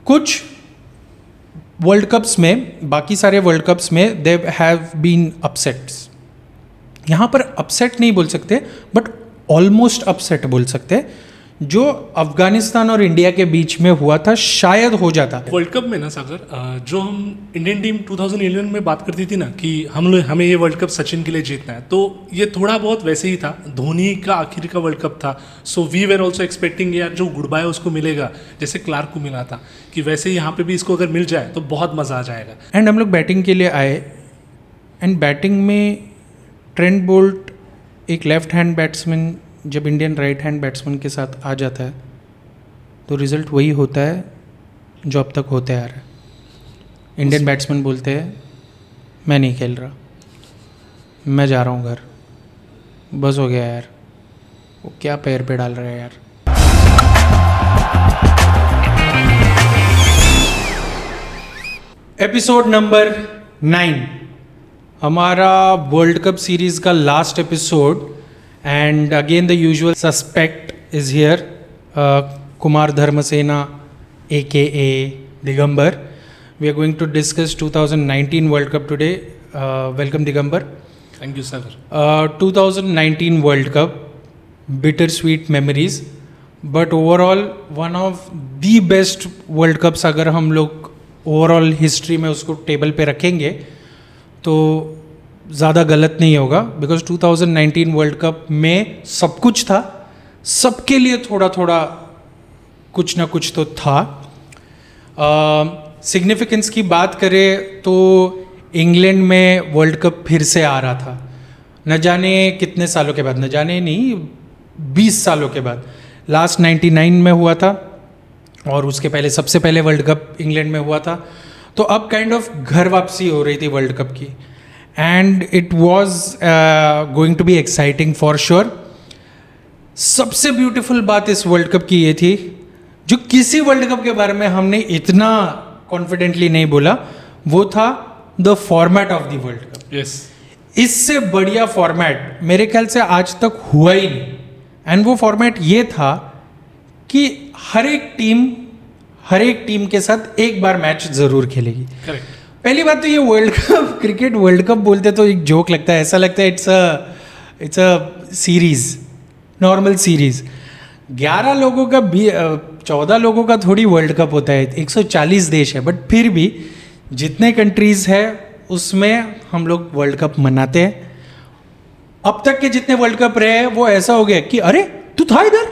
कुछ world cups में, बाकी सारे वर्ल्ड कप्स में दे हैव बीन अपसेट्स. यहाँ पर अपसेट नहीं बोल सकते बट ऑलमोस्ट अपसेट बोल सकते. जो अफगानिस्तान और इंडिया के बीच में हुआ था शायद हो जाता. वर्ल्ड कप में ना सागर, जो हम इंडियन टीम 2011 में बात करती थी ना कि हमें ये वर्ल्ड कप सचिन के लिए जीतना है, तो ये थोड़ा बहुत वैसे ही था. धोनी का आखिरी का वर्ल्ड कप था. So we were also expecting यार जो गुड बाय उसको मिलेगा जैसे क्लार्क को मिला था, कि वैसे ही यहाँ पे भी इसको अगर मिल जाए तो बहुत मज़ा आ जाएगा. एंड हम लोग बैटिंग के लिए आए एंड बैटिंग में ट्रेंट बोल्ट एक लेफ्ट हैंड बैट्समैन जब इंडियन राइट हैंड बैट्समैन के साथ आ जाता है तो रिज़ल्ट वही होता है जो अब तक होते आ रहा है. इंडियन बैट्समैन बोलते हैं मैं नहीं खेल रहा, मैं जा रहा हूँ घर, बस हो गया यार. वो क्या पैर पे डाल रहा है यार. एपिसोड नंबर 9 हमारा वर्ल्ड कप सीरीज़ का last episode. And again the usual suspect is here, Kumar Dharmasena aka Digambar. We are going to discuss 2019 World Cup today. Welcome Digambar. Thank you sir. 2019 World Cup, bittersweet memories, but overall one of the best World Cups. अगर हम लोग overall history में उसको table पे रखेंगे तो ज़्यादा गलत नहीं होगा. बिकॉज 2019 वर्ल्ड कप में सब कुछ था, सबके लिए थोड़ा थोड़ा कुछ ना कुछ तो था. सिग्निफिकेंस की बात करें तो इंग्लैंड में वर्ल्ड कप फिर से आ रहा था, न जाने कितने सालों के बाद, न जाने नहीं 20 सालों के बाद. लास्ट 99 में हुआ था और उसके पहले सबसे पहले वर्ल्ड कप इंग्लैंड में हुआ था. तो अब काइंड ऑफ घर वापसी हो रही थी वर्ल्ड कप की. And it was going to be exciting for sure. सबसे ब्यूटीफुल बात इस वर्ल्ड कप की ये थी, जो किसी वर्ल्ड कप के बारे में हमने इतना कॉन्फिडेंटली नहीं बोला, वो था the format of the world cup. Yes, इससे बढ़िया फॉर्मेट मेरे ख्याल से आज तक हुआ ही नहीं. एंड वो फॉर्मेट ये था कि हर एक टीम के साथ एक बार मैच जरूर खेलेगी. करेक्ट. पहली बात तो ये world cup, cricket world cup बोलते तो एक जोक लगता है, ऐसा लगता है it's a series, normal series. 11 लोगों का 14 लोगों का थोड़ी वर्ल्ड कप होता है. 140 देश है, बट फिर भी जितने कंट्रीज है उसमें हम लोग वर्ल्ड कप मनाते हैं. अब तक के जितने वर्ल्ड कप रहे वो ऐसा हो गया कि अरे तू था इधर,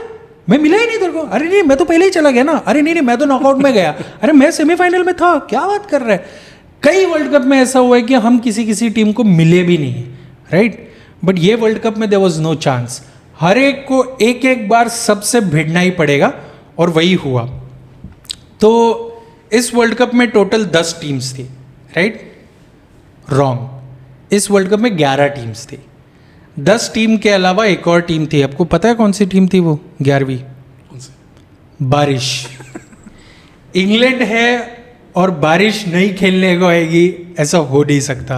मैं मिला ही नहीं तेरे को, अरे नहीं मैं तो पहले ही चला गया ना, अरे नहीं मैं तो नॉकआउट में गया, अरे मैं सेमीफाइनल में था, क्या बात कर रहा है. कई वर्ल्ड कप में ऐसा हुआ है कि हम किसी टीम को मिले भी नहीं, राइट. बट ये वर्ल्ड कप में देयर वाज नो चांस. हर एक को एक बार सबसे भिड़ना ही पड़ेगा और वही हुआ. तो इस वर्ल्ड कप में टोटल 10 टीम्स थी, राइट. रॉन्ग, इस वर्ल्ड कप में 11 टीम्स थी. 10 टीम के अलावा एक और टीम थी. आपको पता है कौन सी टीम थी वो? 11वीं. कौन सी? बारिश. इंग्लैंड है और बारिश नहीं खेलने को आएगी, ऐसा हो नहीं सकता.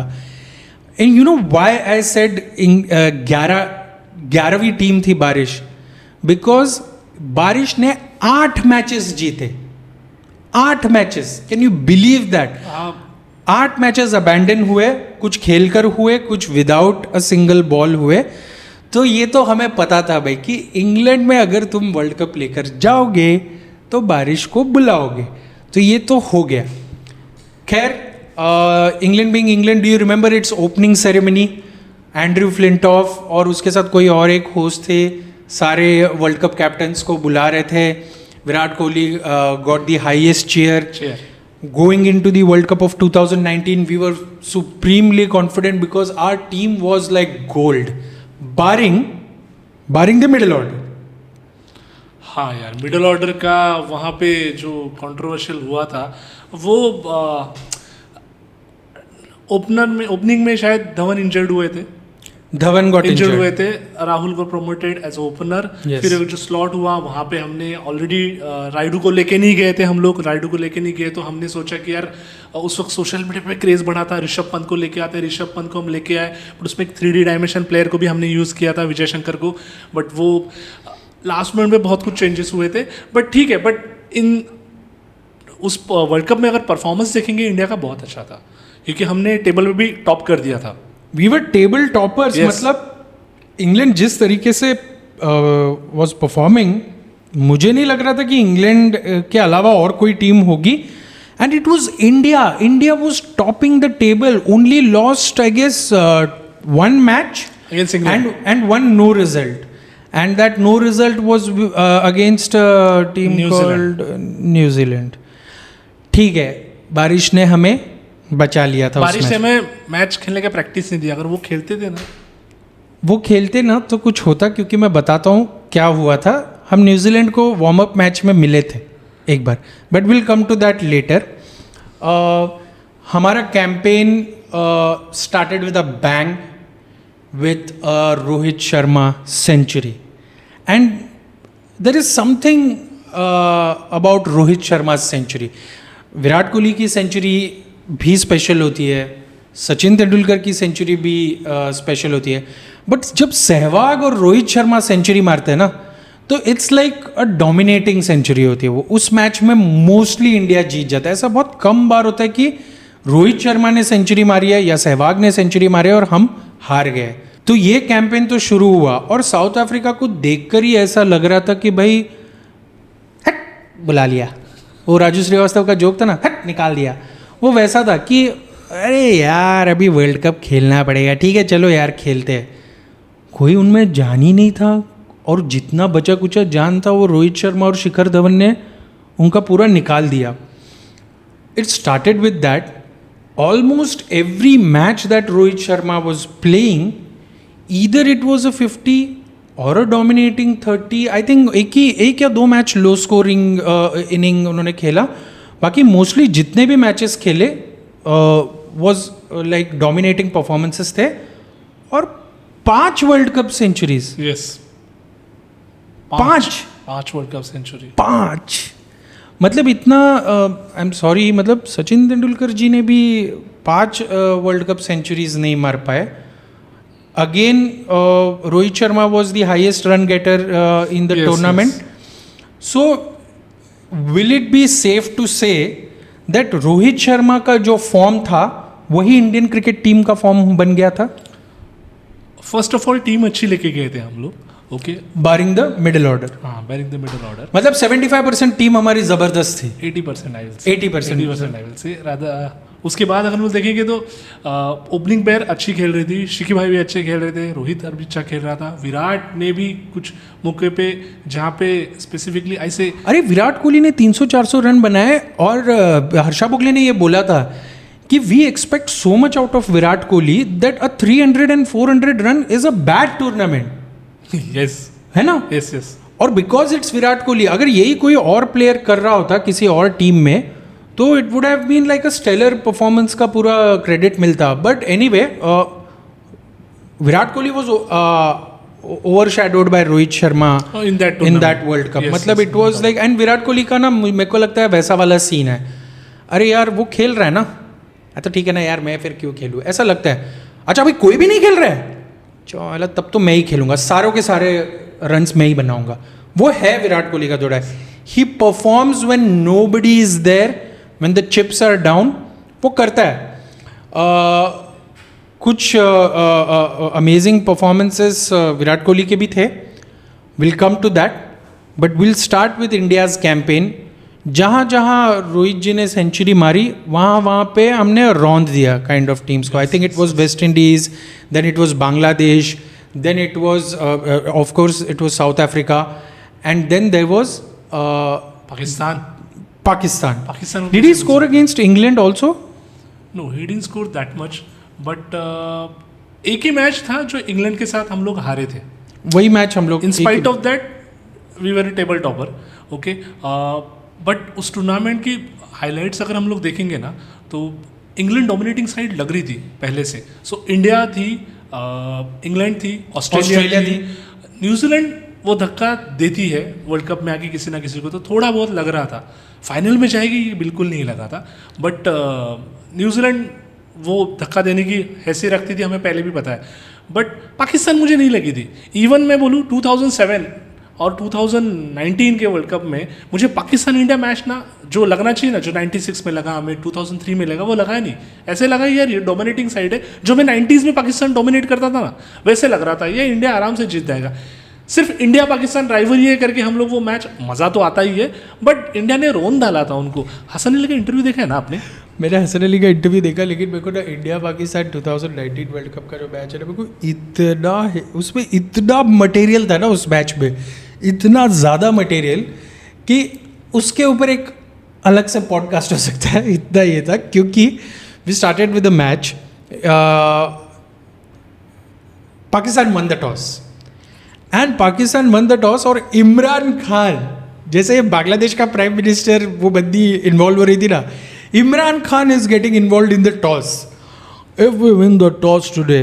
And you know why I said 11वीं टीम थी बारिश? बिकॉज बारिश ने 8 मैचेस जीते. 8 matches, can you believe that? 8 matches abandon हुए, कुछ खेलकर हुए, कुछ विदाउट अ सिंगल बॉल हुए. तो ये तो हमें पता था भाई कि इंग्लैंड में अगर तुम वर्ल्ड कप लेकर जाओगे तो बारिश को बुलाओगे. तो ये तो हो गया. खैर, England being England, do you remember it's opening ceremony? Andrew Flintoff और उसके साथ कोई और एक होस्ट थे, सारे वर्ल्ड कप कैप्टन्स को बुला रहे थे. Virat Kohli got the highest chair. Going into the World Cup of 2019, we were supremely confident because our team was like gold, barring the middle order. हाँ यार, मिडल ऑर्डर का वहाँ पे जो कंट्रोवर्शियल हुआ था वो ओपनिंग में शायद धवन इंजर्ड हुए थे. धवन गॉट इंजर्ड हुए थे. राहुल को प्रमोटेड एज ओपनर. फिर जो स्लॉट हुआ वहाँ पे हमने ऑलरेडी राइडू को लेके नहीं गए थे. हम लोग राइडू को लेके नहीं गए तो हमने सोचा कि यार उस वक्त सोशल मीडिया पे क्रेज बढ़ा था, ऋषभ पंत को लेके आते. ऋषभ पंत को हम लेके आए, बट उसमें एक 3D डायमेंशन प्लेयर को भी हमने यूज़ किया था, विजय शंकर को. बट वो लास्ट मोमेंट में बहुत कुछ चेंजेस हुए थे. बट ठीक है, बट इन उस वर्ल्ड कप में अगर परफॉर्मेंस देखेंगे इंडिया का बहुत अच्छा था, क्योंकि हमने टेबल में भी टॉप कर दिया था। We were table toppers. Yes. मतलब इंग्लैंड जिस तरीके से वाज परफॉर्मिंग, मुझे नहीं लग रहा था कि इंग्लैंड के अलावा और कोई टीम होगी। And it was India was topping the table, only lost I guess one match Against England. and one no result, and that no result was against a team New called New Zealand. ठीक है, बारिश ने हमें बचा लिया था। बारिश उस से मैच हमें मैच खेलने का प्रैक्टिस नहीं दिया, अगर वो खेलते थे ना वो खेलते ना तो कुछ होता, क्योंकि मैं बताता हूँ क्या हुआ था। हम न्यूजीलैंड को वार्म अप मैच में मिले थे एक बार, but will come to that later. हमारा campaign started with a bang with Rohit Sharma century, and there is something about Rohit Sharma's century. Virat Kohli की सेंचुरी भी स्पेशल होती है, सचिन तेंदुलकर की सेंचुरी भी स्पेशल होती है, बट जब सहवाग और रोहित शर्मा सेंचुरी मारते हैं ना, तो it's like a dominating century होती है। वो उस मैच में मोस्टली इंडिया जीत जाता है। ऐसा बहुत कम बार होता है कि रोहित शर्मा ने सेंचुरी मारी है या सहवाग ने सेंचुरी मारी है और हम हार गए। तो ये कैंपेन तो शुरू हुआ, और साउथ अफ्रीका को देखकर ही ऐसा लग रहा था कि भाई हट बुला लिया। वो राजू श्रीवास्तव का जोक था ना, हट निकाल दिया। वो वैसा था कि अरे यार अभी वर्ल्ड कप खेलना पड़ेगा, ठीक है चलो यार खेलते हैं। कोई उनमें जान ही नहीं था, और जितना बचा कुचा जान था वो रोहित शर्मा और शिखर धवन ने उनका पूरा निकाल दिया। It started with that. Almost every match that Rohit Sharma was playing, either it was a 50 or a dominating 30. I think एक या दो मैच लो स्कोरिंग इनिंग उन्होंने खेला, बाकी मोस्टली जितने भी मैचेस खेले was like dominating performances थे। और 5 world cup centuries. Yes, 5 world cup century. 5 मतलब इतना, आई एम सॉरी, मतलब सचिन तेंदुलकर जी ने भी 5 वर्ल्ड कप सेंचुरीज नहीं मार पाए। Again Rohit Sharma was the highest run getter in the tournament. So will it be safe to say that Rohit Sharma का जो फॉर्म था वही इंडियन क्रिकेट टीम का फॉर्म बन गया था? फर्स्ट ऑफ ऑल टीम अच्छी लेके गए थे हम लोग, okay, barring the middle order. हाँ, बैरिंग द मिडिल ऑर्डर। मतलब 75% टीम हमारी जबरदस्त थी। 80% आई विल से, 80% लेवल से राधा। उसके बाद अगर हम लोग देखेंगे तो ओपनिंग पेयर अच्छी खेल रही थी, शिकी भाई भी अच्छे खेल रहे थे, रोहित भी अच्छा खेल रहा था, विराट ने भी कुछ मौके पे जहाँ पे स्पेसिफिकली ऐसे। अरे विराट कोहली ने 300-400 रन बनाए, और हर्षा भोगले ने ये बोला था कि we expect so much out of Virat Kohli that a 300 and 400 run is a bad tournament. Yes, है ना? Yes yes. और बिकॉज इट्स विराट कोहली, अगर यही कोई और प्लेयर कर रहा होता किसी और टीम में, तो it would have been like a stellar performance का पूरा क्रेडिट मिलता। But anyway, Virat Kohli was overshadowed by Rohit Sharma in that world cup. मतलब it was like, and Virat Kohli का ना मेरे को लगता है वैसा वाला सीन है, अरे यार वो खेल रहा है ना, तो ठीक है ना यार, मैं फिर क्यों खेलूँ, ऐसा लगता है। अच्छा भाई कोई भी नहीं खेल रहा है, चलो तब तो मैं ही खेलूंगा, सारों के सारे रन्स मैं ही बनाऊंगा। वो है विराट कोहली का थोड़ा, ही performs when nobody is there, when the chips are down, वो करता है। कुछ अमेजिंग परफॉर्मेंसेस विराट कोहली के भी थे, will come to that, but will start with India's campaign. जहाँ जहाँ रोहित जी ने सेंचुरी मारी वहाँ पे हमने रौंद दिया काइंड ऑफ टीम्स को। I think it was West Indies, then it was Bangladesh, then it was of course it was South Africa, and then there was Pakistan. Did he score against England also? No, he didn't score that much, but एक ही match था जो England के साथ हम लोग हारे थे, वही मैच हम लोग, in spite of that we were table topper, okay. But उस टूर्नामेंट की हाइलाइट्स अगर हम लोग देखेंगे ना, तो इंग्लैंड डोमिनेटिंग साइड लग रही थी पहले से। सो इंडिया थी, इंग्लैंड थी, ऑस्ट्रेलिया थी, न्यूजीलैंड वो धक्का देती है वर्ल्ड कप में आके किसी ना किसी को, तो थोड़ा बहुत लग रहा था फाइनल में जाएगी, ये बिल्कुल नहीं लगा था। बट न्यूजीलैंड वो धक्का देने की हैसियत रखती थी, हमें पहले भी पता है। बट पाकिस्तान मुझे नहीं लगी थी। इवन मैं बोलूँ 2007 और 2019 के वर्ल्ड कप में मुझे पाकिस्तान इंडिया मैच ना जो लगना चाहिए ना, जो 96 में लगा, हमें 2003 में लगा, वो लगा ही नहीं। ऐसे लगा यार ये डोमिनेटिंग साइड है, जो मैं 90s में पाकिस्तान डोमिनेट करता था ना, वैसे लग रहा था ये इंडिया आराम से जीत जाएगा। सिर्फ इंडिया पाकिस्तान राइवलरी है करके हम लोग वो मैच, मज़ा तो आता ही है, बट इंडिया ने रोन डाला था उनको। हसन अली का इंटरव्यू देखा है ना आपने? मैंने हसन अली का इंटरव्यू देखा, लेकिन मेरे को ना इंडिया पाकिस्तान 2019 वर्ल्ड कप का जो मैच है ना, मेरे को इतना उसमें इतना मटेरियल था ना उस मैच में, इतना ज़्यादा मटेरियल कि उसके ऊपर एक अलग से पॉडकास्ट हो सकता है, इतना ये था। क्योंकि we started with the match, Pakistan won the toss and Pakistan won the toss, और इमरान खान जैसे बांग्लादेश का प्राइम मिनिस्टर वो बंदी इन्वॉल्व हो रही थी ना, Imran Khan is getting involve in the toss. If we win the toss today,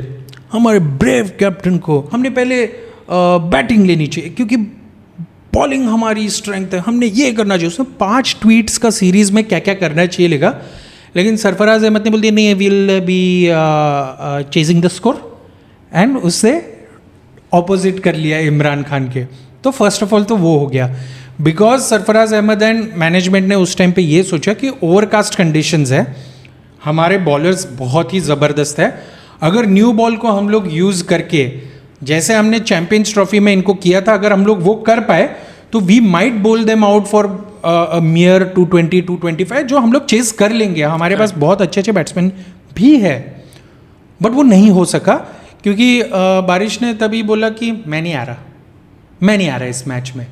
हमारे ब्रेव कैप्टन को हमने पहले बैटिंग लेनी चाहिए क्योंकि बॉलिंग हमारी स्ट्रेंथ है, हमने ये करना चाहिए। उसने 5 ट्वीट्स का सीरीज में क्या क्या करना चाहिए लिखा, लेकिन सरफराज अहमद ने बोल दिया नहीं, will be chasing the score, and उससे ऑपोजिट कर लिया इमरान खान के। तो फर्स्ट ऑफ ऑल तो वो हो गया, because Sarfaraz Ahmed and management ने उस टाइम पे ये सोचा कि ओवरकास्ट कंडीशंस है, हमारे बॉलर्स बहुत ही ज़बरदस्त है, अगर न्यू बॉल को हम लोग यूज़ करके जैसे हमने चैंपियंस ट्रॉफी में इनको किया था, अगर हम लोग वो कर पाए तो वी माइट बोल देम आउट फॉर मियर 220 225, जो हम लोग चेस कर लेंगे। हमारे पास बहुत अच्छे अच्छे बैट्समैन भी है, बट वो नहीं हो सका क्योंकि बारिश ने तभी बोला कि मैं नहीं आ रहा इस मैच में,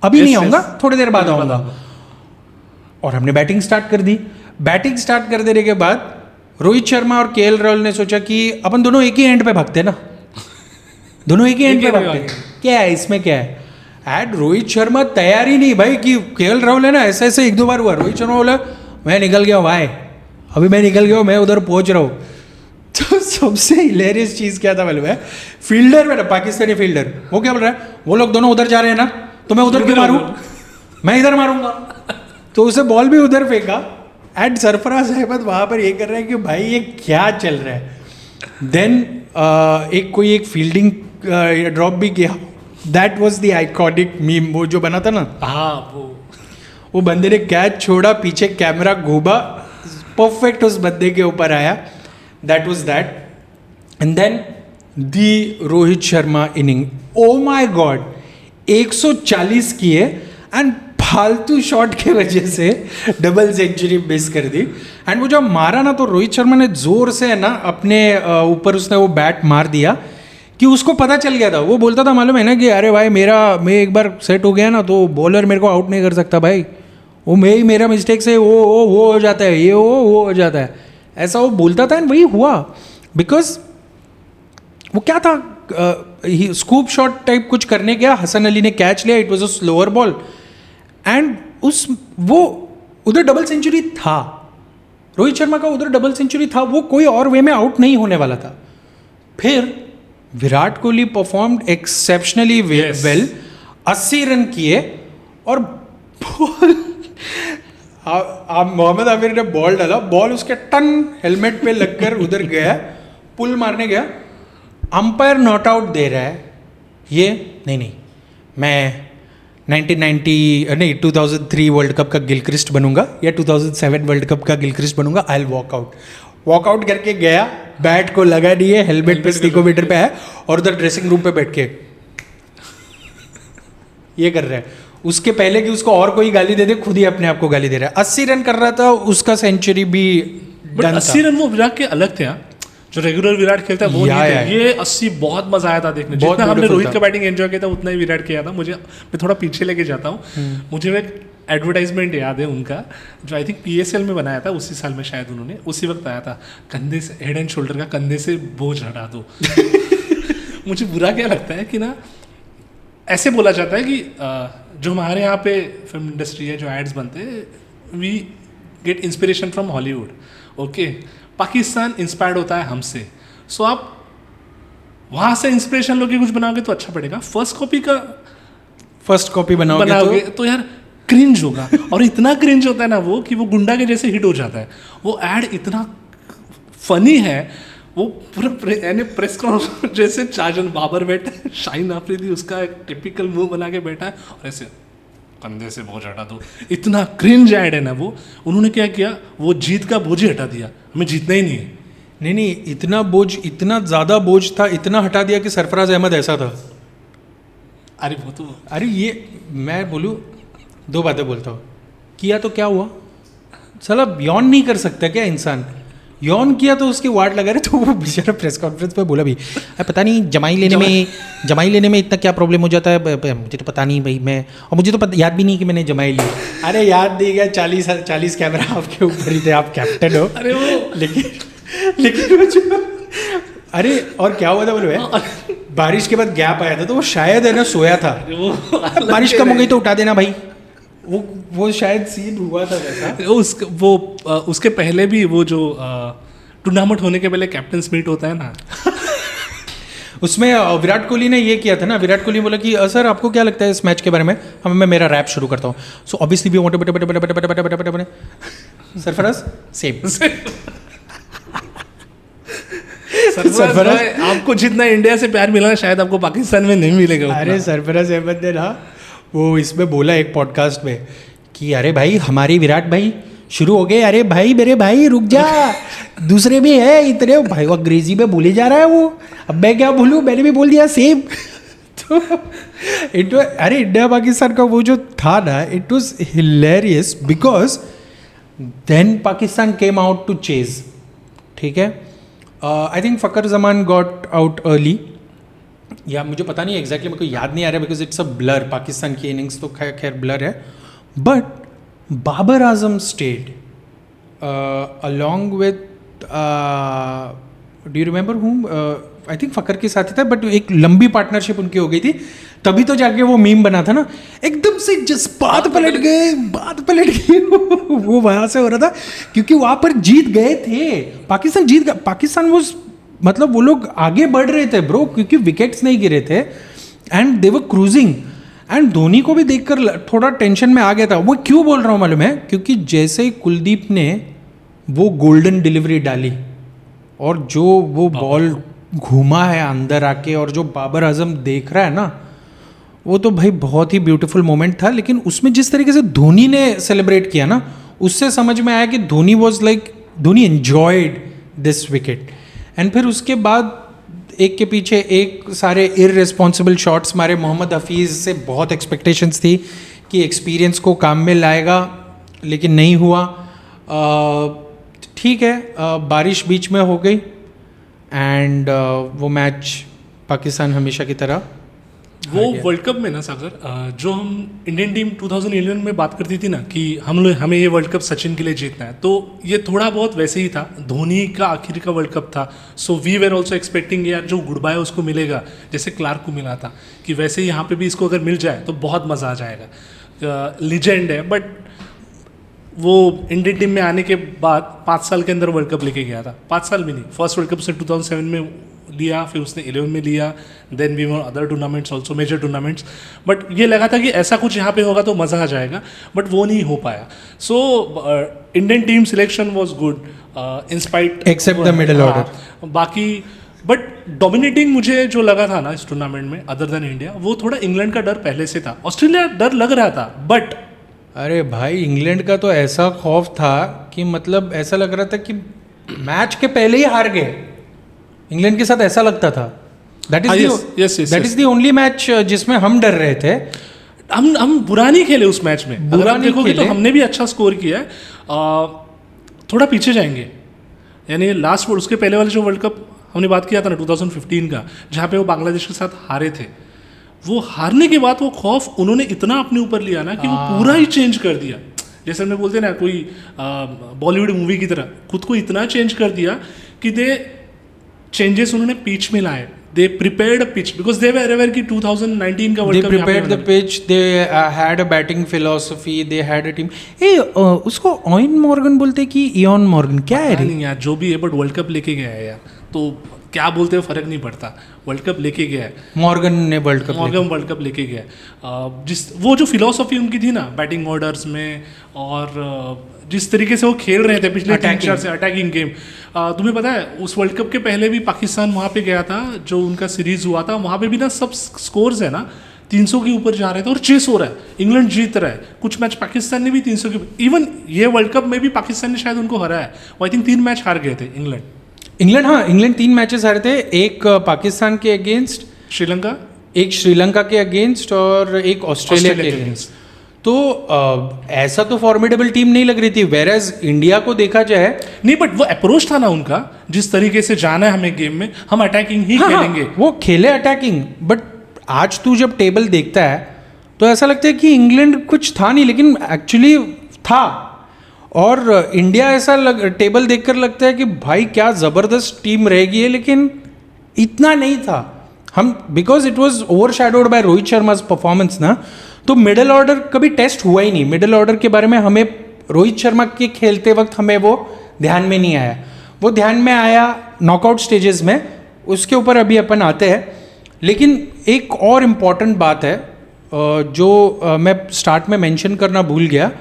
अभी नहीं आऊँगा, थोड़ी देर बाद आऊँगा। और हमने बैटिंग स्टार्ट कर दी। बैटिंग स्टार्ट कर देने के बाद रोहित शर्मा और केएल राहुल ने सोचा कि अपन दोनों एक ही एंड पे भागते ना, दोनों एक ही एंड पे भागते, क्या है इसमें, क्या है। एंड रोहित शर्मा तैयार ही नहीं भाई कि केएल राहुल है ना, ऐसे ऐसे 1-2 बार हुआ, रोहित शर्मा बोला मैं निकल गया हूँ भाई, अभी मैं निकल गया हूँ, मैं उधर पहुंच रहा हूँ। तो सबसे हिलेरियस चीज़ क्या था मालूम है, फील्डर में ना, पाकिस्तानी फील्डर, वो क्या बोल रहा है, वो लोग दोनों उधर जा रहे हैं ना, तो मैं उधर क्यों मारूं, मैं इधर मारूंगा। तो उसे बॉल भी उधर फेंका, एंड सरफराज अहमद वहाँ पर ये कर रहा है कि भाई ये क्या चल रहा है। देन एक फील्डिंग ड्रॉप भी किया, that was the iconic meme, वो जो बना था ना, हाँ वो बंदे ने कैच छोड़ा, पीछे कैमरा घूमा, परफेक्ट उस बंदे के ऊपर आया, that was that. And then the Rohit Sharma inning, oh my god, 140 किए एंड फालतू शॉट के वजह से डबल सेंचुरी मिस कर दी। एंड वो जब मारा ना, तो रोहित शर्मा ने जोर से ना अपने ऊपर उसने वो बैट मार दिया कि उसको पता चल गया था। वो बोलता था मालूम है ना कि अरे भाई मैं एक बार सेट हो गया ना तो बॉलर मेरे को आउट नहीं कर सकता भाई, वो मेरा मिस्टेक से वो हो जाता है, ये वो हो जाता है, ऐसा वो बोलता था। एंड वही हुआ, बिकॉज वो क्या था, स्कूप शॉट टाइप कुछ करने गया, हसन अली ने कैच लिया, it was a slower ball, and वो उधर डबल सेंचुरी था, रोहित शर्मा का उधर डबल सेंचुरी था, वो कोई और वे में आउट नहीं होने वाला था। फिर Virat Kohli performed exceptionally well, 80 run किए, और मोहम्मद आमिर ने बॉल डाला, बॉल उसके टन हेलमेट पे लगकर उधर गया, पुल मारने गया, अंपायर नॉट आउट दे रहा है, ये नहीं मैं 2003 वर्ल्ड कप का गिलक्रिस्ट बनूंगा या 2007 वर्ल्ड कप का गिलक्रिस्ट बनूंगा, आई विल वॉक आउट करके गया, बैट को लगा दिए, हेलमेट पे स्टिकोमीटर पे है, और उधर ड्रेसिंग रूम पे बैठ के ये कर रहा है। उसके पहले कि उसको और कोई गाली दे दे, खुद ही अपने आप को गाली दे रहा है। 80 रन कर रहा था, उसका सेंचुरी भी डन था। 80 रन वो विराट के अलग थे, जो रेगुलर विराट खेलता है वो नहीं थे। ये 80 बहुत मजा आया था देखने, जितना हमने रोहित का बैटिंग एंजॉय किया था उतना ही विराट किया था। मैं थोड़ा पीछे लेके जाता हूँ, मुझे एक एडवर्टाइजमेंट याद है उनका, जो आई थिंक PSL में बनाया था उसी साल में शायद, उन्होंने उसी वक्त आया था, कंधे से हेड एंड शोल्डर का कंधे से बोझ हटा दो। मुझे बुरा क्या लगता है कि ना, ऐसे बोला जाता है कि जो हमारे यहाँ पे फिल्म इंडस्ट्री है, जो एड्स बनते हैं, we get inspiration from Hollywood, okay, Pakistan inspired होता है हमसे, सो आप वहाँ से इंस्पिरेशन लोगे कुछ बनाओगे तो अच्छा पड़ेगा। फर्स्ट कॉपी बनाओगे तो यार क्रिंज होगा, और इतना क्रिंज होता है ना वो कि वो गुंडा के जैसे हिट हो जाता है। वो एड इतना फनी है, वो पूरा यानी प्रेस कॉन्फ्रेंस जैसे चारजन बाबर बैठा है, शाहीन आफरीदी उसका एक टिपिकल मुंह बना के बैठा है और ऐसे कंधे से बोझ हटा दो, इतना क्रिंज ऐड है ना वो। उन्होंने क्या किया, वो जीत का बोझ ही हटा दिया, हमें जीतना ही नहीं है। नहीं, इतना बोझ, इतना ज़्यादा बोझ था, इतना हटा दिया कि सरफराज अहमद ऐसा था। अरे वो तो अरे ये मैं बोलूँ, दो बातें बोलता हूँ। किया तो क्या हुआ, साला यौन नहीं कर सकता क्या इंसान? यौन किया तो उसके वार्ड लगा रहे, तो वो बेचारा प्रेस कॉन्फ्रेंस पे बोला भी, पता नहीं जमाई लेने में इतना क्या प्रॉब्लम हो जाता है, मुझे तो पता नहीं भाई, मैं, और मुझे तो याद भी नहीं कि मैंने जमाई ली। अरे याद नहीं गया, 40 कैमरा आपके ऊपर ही थे, आप कैप्टन हो। अरे वो लेकिन वो जो, अरे और क्या हुआ था बोलो, बारिश के बाद गैप आया था, तो वो शायद है ना सोया था, बारिश कम हो गई तो उठा देना भाई, वो शायद सीन हुआ था वैसा। उसके पहले भी वो जो टूर्नामेंट होने के पहले कैप्टन मीट होता है ना, उसमें विराट कोहली ने ये किया था ना, विराट कोहली बोला कि सर आपको क्या लगता है इस मैच के बारे में, मैं मेरा रैप शुरू करता हूँ। So obviously we want Sarfaraz same Sarfaraz आपको जितना इंडिया से प्यार मिला शायद आपको पाकिस्तान में नहीं मिलेगा उतना। अरे सरफराज अहमद ने ना वो इसमें बोला एक पॉडकास्ट में कि अरे भाई हमारे विराट भाई शुरू हो गए, अरे भाई मेरे भाई रुक जा, दूसरे भी है इतने, भाई वो अंग्रेजी में बोले जा रहा है वो, अब मैं क्या बोलूँ, मैंने भी बोल दिया सेम। तो अरे इंडिया पाकिस्तान का वो जो था ना, it was hilarious because then Pakistan came out to chase, ठीक है। I think Fakhar Zaman got out early, या मुझे पता नहीं एग्जैक्टली, मेरे को याद नहीं आ रहा because it's a blur, Pakistan की इनिंग्स तो खैर ब्लर है, but Babar Azam stayed along with, do you remember whom, I think Fakhar के साथ ही था, बट एक लंबी पार्टनरशिप उनकी हो गई थी, तभी तो जाके वो मीम बना था ना, एकदम से बात पलट गई वो वहाँ से हो रहा था, क्योंकि वहाँ पर जीत गए थे, पाकिस्तान जीत गया, पाकिस्तान वो मतलब वो लोग आगे बढ़ रहे थे ब्रो, क्योंकि विकेट्स नहीं गिरे थे and they were cruising, and Dhoni को भी देखकर थोड़ा टेंशन में आ गया था। वो क्यों बोल रहा हूँ मालूम है, क्योंकि जैसे ही कुलदीप ने वो गोल्डन डिलीवरी डाली और जो वो बॉल घूमा है अंदर आके, और जो बाबर आजम देख रहा है ना, वो तो भाई बहुत ही ब्यूटीफुल मोमेंट था। लेकिन उसमें जिस तरीके से धोनी ने सेलिब्रेट किया ना, उससे समझ में आया कि Dhoni was like, Dhoni enjoyed this wicket. And फिर उसके बाद एक के पीछे एक सारे इररिस्पॉन्सिबल शॉट्स मारे। मोहम्मद हफीज़ से बहुत एक्सपेक्टेशंस थी कि एक्सपीरियंस को काम में लाएगा, लेकिन नहीं हुआ। ठीक है, बारिश बीच में हो गई एंड वो मैच पाकिस्तान हमेशा की तरह वो वर्ल्ड कप में ना सागर, जो हम इंडियन टीम 2011 में बात करती थी ना कि हमें ये वर्ल्ड कप सचिन के लिए जीतना है, तो ये थोड़ा बहुत वैसे ही था। धोनी का आखिर का वर्ल्ड कप था, so we were also expecting यार जो गुड बाय उसको मिलेगा, जैसे क्लार्क को मिला था, कि वैसे ही यहाँ पे भी इसको अगर मिल जाए तो बहुत मज़ा आ जाएगा। लीजेंड है, बट वो इंडियन टीम में आने के बाद 5 साल के अंदर वर्ल्ड कप लेके गया था। 5 साल भी नहीं, फर्स्ट वर्ल्ड कप उसने 2007 में लिया, फिर उसने 11 में लिया, then we won other tournaments also, major tournaments. बट ये लगा था कि ऐसा कुछ यहाँ पे होगा तो मज़ा आ जाएगा, बट वो नहीं हो पाया। So Indian team selection was good inspite except the middle order. बाकी बट डोमिनेटिंग मुझे जो लगा था ना इस टूर्नामेंट में अदर देन इंडिया, वो थोड़ा इंग्लैंड का डर पहले से था। ऑस्ट्रेलिया डर लग रहा था, बट अरे भाई इंग्लैंड का तो ऐसा खौफ था कि मतलब ऐसा लग रहा था कि मैच के पहले ही हार गए। इंग्लैंड के साथ ऐसा लगता था। That is the only match जिसमें हम डर रहे थे। हम बुरा नहीं खेले उस मैच में, अगर आप देखोगे तो हमने भी अच्छा स्कोर किया है। थोड़ा पीछे जाएंगे, यानी लास्ट वर्ल्ड, उसके पहले वाले जो वर्ल्ड कप हमने बात किया था ना 2015 का, जहाँ पे वो बांग्लादेश के साथ हारे थे, वो हारने के बाद वो खौफ उन्होंने इतना अपने ऊपर लिया ना कि वो पूरा ही चेंज कर दिया। जैसे हमने बोलते ना कोई बॉलीवुड मूवी की तरह खुद को इतना चेंज कर दिया कि दे चेंजेस उन्होंने पिच में लाए। They prepared pitch because they were aware कि 2019 का world cup, they prepared the pitch, they had a batting philosophy, they had a team. उसको ऑयन मॉर्गन बोलते कि इयॉन मॉर्गन, क्या है नहीं यार जो भी है, बट वर्ल्ड कप लेके गया है यार, तो क्या बोलते हो फर्क नहीं पड़ता, वर्ल्ड कप लेके गया है। मॉर्गन ने वर्ल्ड कप वर्ल्ड कप लेके गया है। जिस वो जो फिलॉसफी उनकी थी ना बैटिंग ऑर्डर्स में, और जिस तरीके से वो खेल रहे थे पिछले 3-4 से अटैकिंग गेम, तुम्हें पता है उस वर्ल्ड कप के पहले भी पाकिस्तान वहाँ पे गया था, जो उनका सीरीज हुआ था वहाँ पे भी ना सब स्कोर्स है ना 300 के ऊपर जा रहे थे और चेस हो रहा है, इंग्लैंड जीत रहा है, कुछ मैच पाकिस्तान ने भी 300 के, इवन ये वर्ल्ड कप में भी पाकिस्तान ने शायद उनको हराया है, वो आई थिंक 3 मैच हार गए थे इंग्लैंड। हाँ, इंग्लैंड 3 मैचेस हारे थे, एक पाकिस्तान के अगेंस्ट, श्रीलंका, एक श्रीलंका के अगेंस्ट और एक ऑस्ट्रेलिया के अगेंस्ट। तो ऐसा तो फॉर्मिडेबल टीम नहीं लग रही थी, वेरएज इंडिया को देखा जाए नहीं, बट वो अप्रोच था ना उनका, जिस तरीके से जाना है हमें गेम में, हम अटैकिंग ही खेलेंगे। वो खेले अटैकिंग, बट आज तू जब टेबल देखता है तो ऐसा लगता है कि इंग्लैंड कुछ था नहीं, लेकिन एक्चुअली था। और इंडिया ऐसा टेबल देखकर लगता है कि भाई क्या ज़बरदस्त टीम रहेगी है, लेकिन इतना नहीं था। हम because it was overshadowed by Rohit Sharma performance ना, तो मिडिल ऑर्डर कभी टेस्ट हुआ ही नहीं। मिडिल ऑर्डर के बारे में हमें रोहित शर्मा के खेलते वक्त हमें वो ध्यान में नहीं आया, वो ध्यान में आया नॉकआउट स्टेजेस में, उसके ऊपर अभी अपन आते हैं। लेकिन एक और इम्पॉर्टेंट बात है जो मैं स्टार्ट में मेंशन करना भूल गया,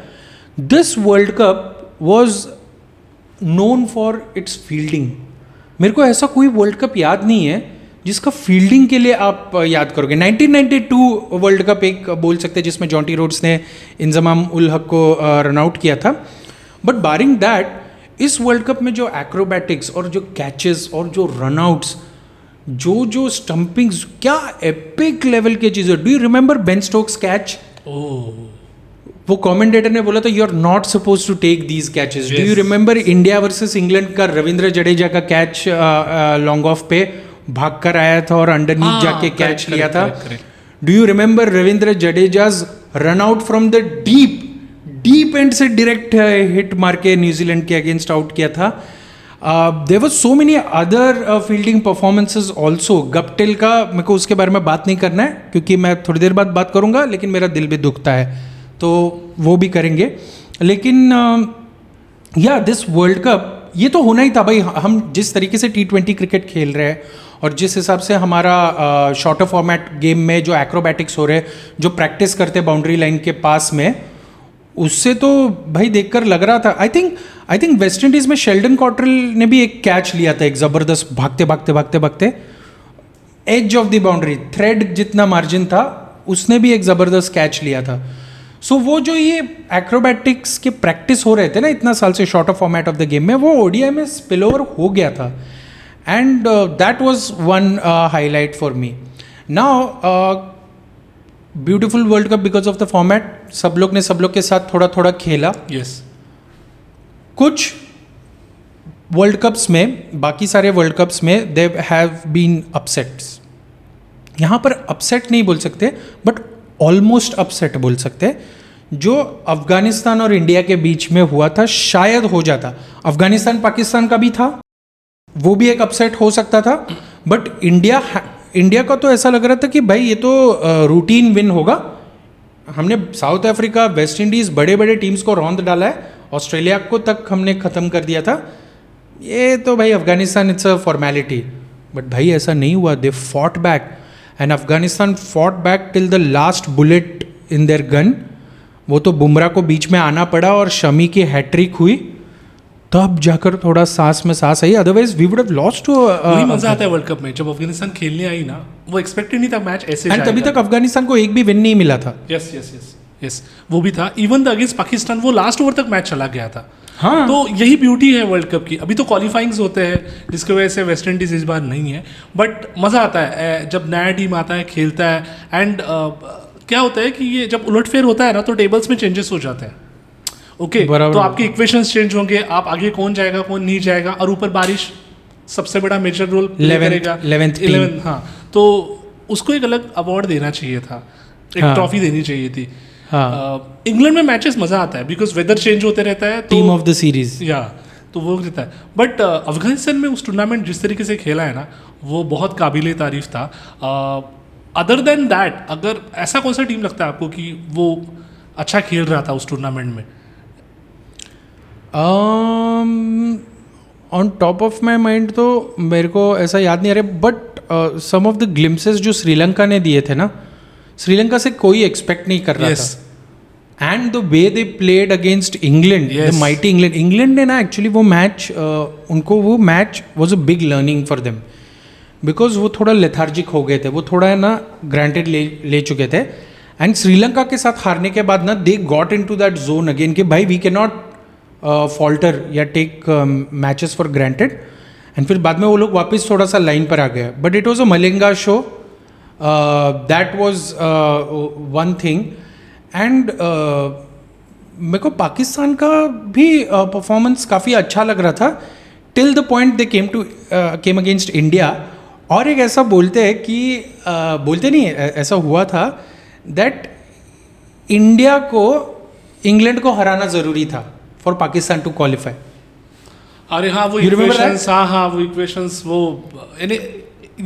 this world cup was known for its fielding. मेरे को ऐसा कोई वर्ल्ड कप याद नहीं है जिसका फील्डिंग के लिए आप याद करोगे। 1992 वर्ल्ड कप एक बोल सकते हैं जिसमें जॉन्टी रोड्स ने इंजमाम उल हक को रन आउट किया था, बट बारिंग दैट इस वर्ल्ड कप में जो एक्रोबैटिक्स और जो कैचेस और जो रन आउट्स, जो स्टंपिंग्स, क्या एपिक लेवल की चीज़ें। Do you remember Ben Stokes catch? वो कमेंटेटर ने बोला था you are not suppose to take these catches. Do you remember India versus England का रविंद्र जडेजा का कैच लॉन्ग ऑफ पे भाग कर आया था और अंडरनीथ जाके कैच लिया था? Do you remember Ravindra Jadeja's run out from the deep end से डायरेक्ट हिट मार के न्यूजीलैंड के अगेंस्ट आउट किया था? There was so many other fielding performances also. Guptill का मेरे को उसके बारे में बात नहीं करना है क्योंकि मैं थोड़ी देर बाद बात करूंगा, लेकिन मेरा दिल भी दुखता है, तो वो भी करेंगे। लेकिन या दिस वर्ल्ड कप ये तो होना ही था भाई। हम जिस तरीके से T20 क्रिकेट खेल रहे हैं और जिस हिसाब से हमारा शॉर्टर फॉर्मेट गेम में जो एक्रोबैटिक्स हो रहे हैं, जो प्रैक्टिस करते बाउंड्री लाइन के पास में, उससे तो भाई देखकर लग रहा था। आई थिंक वेस्ट इंडीज़ में शेल्डन कॉट्रेल ने भी एक कैच लिया था, एक ज़बरदस्त भागते edge of the boundary, thread जितना मार्जिन था, उसने भी एक ज़बरदस्त कैच लिया था। सो वो जो ये एक्रोबैटिक्स के प्रैक्टिस हो रहे थे ना इतना साल से shorter format of the game में, वो ओडीआई में स्पिल ओवर हो गया था, and that was one highlight for me. Now beautiful world cup because of the format, सब लोग ने सब लोग के साथ थोड़ा थोड़ा खेला। यस कुछ वर्ल्ड कप्स में, बाकी सारे वर्ल्ड कप्स में दे हैव बीन अपसेट्स। यहाँ पर अपसेट नहीं बोल सकते बट ऑलमोस्ट अपसेट बोल सकते। जो अफगानिस्तान और इंडिया के बीच में हुआ था शायद हो जाता, अफगानिस्तान पाकिस्तान का भी था, वो भी एक अपसेट हो सकता था, बट इंडिया का तो ऐसा लग रहा था कि भाई ये तो रूटीन विन होगा। हमने साउथ अफ्रीका, वेस्ट इंडीज़, बड़े बड़े टीम्स को रौंद डाला है, ऑस्ट्रेलिया को तक हमने ख़त्म कर दिया था। ये तो भाई Afghanistan it's a formality, but भाई ऐसा नहीं हुआ। They fought back and Afghanistan fought back till the last bullet in their gun. वो तो बुमराह को बीच में आना पड़ा और शमी की हैट्रिक हुई, तब जाकर थोड़ा सांस में सांस आई, otherwise we would have lost too. वही मजा आता है वर्ल्ड कप में, जब अफगानिस्तान खेलने आई ना, वो एक्सपेक्टेड नहीं था मैच ऐसे एंड तभी तक अफगानिस्तान को एक भी विन नहीं मिला था। यस वो भी था। इवन द अगेंस्ट पाकिस्तान वो लास्ट ओवर तक मैच चला गया था। हाँ, तो यही ब्यूटी है वर्ल्ड कप की। अभी तो क्वालिफाइंग्स होते हैं जिसकी वजह से वेस्ट इंडीज इस बार नहीं है, बट मज़ा आता है जब नया टीम आता है, खेलता है। एंड क्या होता है कि ये जब उलटफेर होता है ना तो टेबल्स में चेंजेस हो जाते हैं। ओके, तो आपके इक्वेशंस चेंज होंगे, आप आगे कौन जाएगा कौन नहीं जाएगा, और ऊपर बारिश सबसे बड़ा मेजर रोल प्ले करेगा। 11th, हाँ, तो उसको एक अलग अवार्ड देना चाहिए था, एक ट्रॉफी देनी चाहिए थी। इंग्लैंड में मैचेस मजा आता है बिकॉज वेदर चेंज होते रहता है, टीम ऑफ द सीरीज, या तो वो रहता है। बट अफगानिस्तान में उस टूर्नामेंट जिस तरीके से खेला है ना, वो बहुत काबिले तारीफ था। अदर देन दैट, अगर ऐसा कौन सा टीम लगता है आपको कि वो अच्छा खेल रहा था उस टूर्नामेंट में? On top of my mind तो मेरे को ऐसा याद नहीं आ रहा, but some of the glimpses जो श्रीलंका ने दिए थे ना, श्रीलंका से कोई एक्सपेक्ट नहीं कर रहा Yes. था. And the way they played against England, the Yes. Mighty England, England ने ना एक्चुअली वो मैच, उनको वो match was a big learning for them, because वो थोड़ा लेथार्जिक हो गए थे, वो थोड़ा है ना ग्रांटेड ले चुके थे. एंड श्रीलंका के साथ हारने के बाद ना they got into that zone again कि भाई वी कैन नॉट फॉल्टर या take matches for granted. And फिर बाद में वो लोग वापस थोड़ा सा लाइन पर आ गए. But it was a Malinga show, that was one thing. And मेरे को पाकिस्तान का भी परफॉर्मेंस काफ़ी अच्छा लग रहा था till the point they came against India. और एक ऐसा बोलते हैं कि बोलते नहीं ऐसा हुआ था दैट इंडिया को इंग्लैंड को हराना ज़रूरी था फॉर पाकिस्तान टू क्वालिफाई. अरे हाँ, वो You remember इक्वेशंस, हाँ वो इक्वेशंस, वो यानी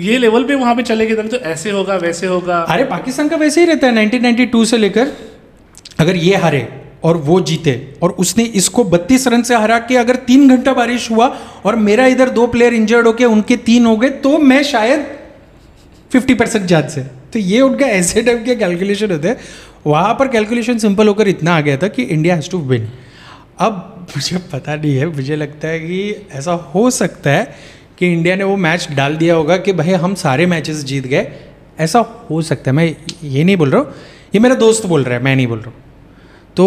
ये लेवल पे वहाँ पे चले गए तो ऐसे होगा वैसे होगा. अरे पाकिस्तान का वैसे ही रहता है 1992 से लेकर. अगर ये हारे और वो जीते और उसने इसको 32 रन से हरा के अगर 3 घंटा बारिश हुआ और मेरा इधर 2 प्लेयर इंजर्ड होके उनके 3 हो गए तो मैं शायद 50% चांस से. तो ये उनका ऐसे टाइप के कैलकुलेशन होते हैं. वहाँ पर कैलकुलेशन सिंपल होकर इतना आ गया था कि इंडिया हैज़ टू विन. अब मुझे पता नहीं है, मुझे लगता है कि ऐसा हो सकता है कि इंडिया ने वो मैच डाल दिया होगा कि भाई हम सारे मैचेस जीत गए. ऐसा हो सकता है, मैं ये नहीं बोल रहा हूँ, ये मेरा दोस्त बोल रहा है, मैं नहीं बोल रहा हूँ. तो